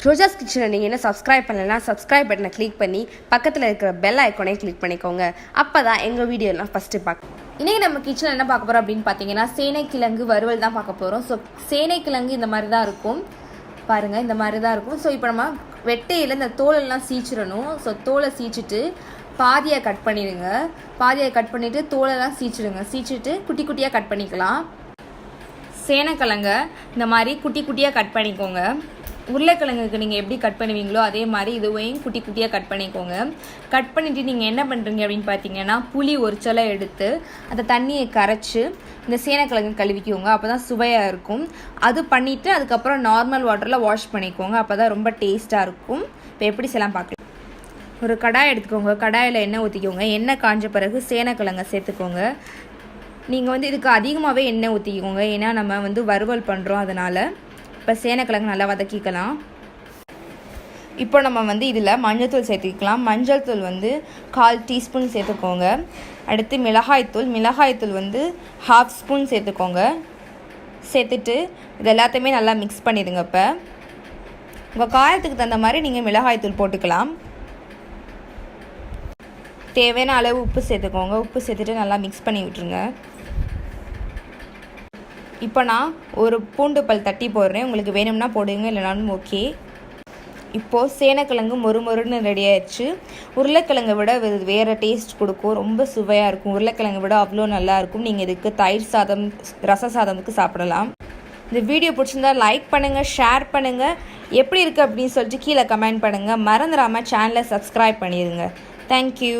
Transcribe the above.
ரோஜாஸ் கிச்சனை நீங்கள் என்ன சப்ஸ்கிரைப் பண்ணலைன்னா சப்ஸ்கிரைப் பட்டனை கிளிக் பண்ணி பக்கத்தில் இருக்கிற பெல் ஐக்கானே கிளிக் பண்ணிக்கோங்க. அப்போ தான் எங்கள் வீடியோலாம் ஃபஸ்ட்டு பார்க்க. இன்றைக்கி நம்ம கிச்சனில் என்ன பார்க்க போகிறோம் அப்படின்னு பார்த்தீங்கன்னா சேனை கிழங்கு வறுவல் தான் பார்க்க போகிறோம். ஸோ சேனை கிழங்கு இந்த மாதிரி தான் இருக்கும் பாருங்கள், இந்த மாதிரி தான் இருக்கும். ஸோ இப்போ நம்ம வெட்டையில் இந்த தோலெல்லாம் சீச்சிடணும். ஸோ தோலை சீச்சிட்டு பாதியை கட் பண்ணிடுங்க. பாதியை கட் பண்ணிவிட்டு தோலெல்லாம் சீச்சிடுங்க. சீச்சிட்டு குட்டி குட்டியாக கட் பண்ணிக்கலாம். சேனைக்கிழங்கை இந்த மாதிரி குட்டி குட்டியாக கட் பண்ணிக்கோங்க. உருளைக்கிழங்குக்கு நீங்கள் எப்படி கட் பண்ணுவீங்களோ அதே மாதிரி இதுவையும் குட்டி குட்டியாக கட் பண்ணிக்கோங்க. கட் பண்ணிவிட்டு நீங்கள் என்ன பண்ணுறீங்க அப்படின்னு பார்த்தீங்கன்னா புளி ஒரு சில எடுத்து அந்த தண்ணியை கரைச்சி இந்த சேனைக்கிழங்கு கழுவிக்கோங்க. அப்போ தான் சுவையாக இருக்கும். அது பண்ணிவிட்டு அதுக்கப்புறம் நார்மல் வாட்டரில் வாஷ் பண்ணிக்கோங்க. அப்போ தான் ரொம்ப டேஸ்ட்டாக இருக்கும். இப்போ எப்படி செய்யலாம் பார்க்கலாம். ஒரு கடாய் எடுத்துக்கோங்க. கடாயில் எண்ணெய் ஊற்றிக்கோங்க. எண்ணெய் காஞ்ச பிறகு சேனைக்கிழங்கை சேர்த்துக்கோங்க. நீங்கள் இதுக்கு அதிகமாகவே எண்ணெய் ஊற்றிக்கோங்க. ஏன்னா நம்ம வறுவல் பண்ணுறோம். அதனால் இப்போ சேனைக்கிழங்கு நல்லா வதக்கிக்கலாம். இப்போ நம்ம இதில் மஞ்சள்தூள் சேர்த்துக்கலாம். மஞ்சள் தூள் 1/4 டீஸ்பூன் சேர்த்துக்கோங்க. அடுத்து மிளகாய்த்தூள் 1/2 ஸ்பூன் சேர்த்துக்கோங்க. சேர்த்துட்டு இது எல்லாத்தையுமே நல்லா மிக்ஸ் பண்ணிடுங்க. இப்போ உங்கள் காரத்துக்கு தகுந்த மாதிரி நீங்கள் மிளகாய்த்தூள் போட்டுக்கலாம். தேவையான அளவு உப்பு சேர்த்துக்கோங்க. உப்பு சேர்த்துட்டு நல்லா மிக்ஸ் பண்ணி விட்டுருங்க. இப்போ நான் ஒரு பூண்டு பல் தட்டி போடுறேன். உங்களுக்கு வேணும்னா போடுங்க, இல்லைனாலும் ஓகே. இப்போது சேனைக்கிழங்கு மொறுமொறுன்னு ரெடி ஆயிடுச்சு. உருளைக்கிழங்கை விட வேறு டேஸ்ட் கொடுக்கும். ரொம்ப சுவையாக இருக்கும். உருளைக்கிழங்கை விட அவ்வளோ நல்லாயிருக்கும். நீங்கள் இதுக்கு தயிர் சாதம், ரச சாதமுக்கு சாப்பிடலாம். இந்த வீடியோ பிடிச்சிருந்தா லைக் பண்ணுங்கள், ஷேர் பண்ணுங்கள். எப்படி இருக்குது அப்படின்னு சொல்லிட்டு கீழே கமெண்ட் பண்ணுங்கள். மறந்துடாமல் சேனலை சப்ஸ்கிரைப் பண்ணிடுங்க. தேங்க்யூ.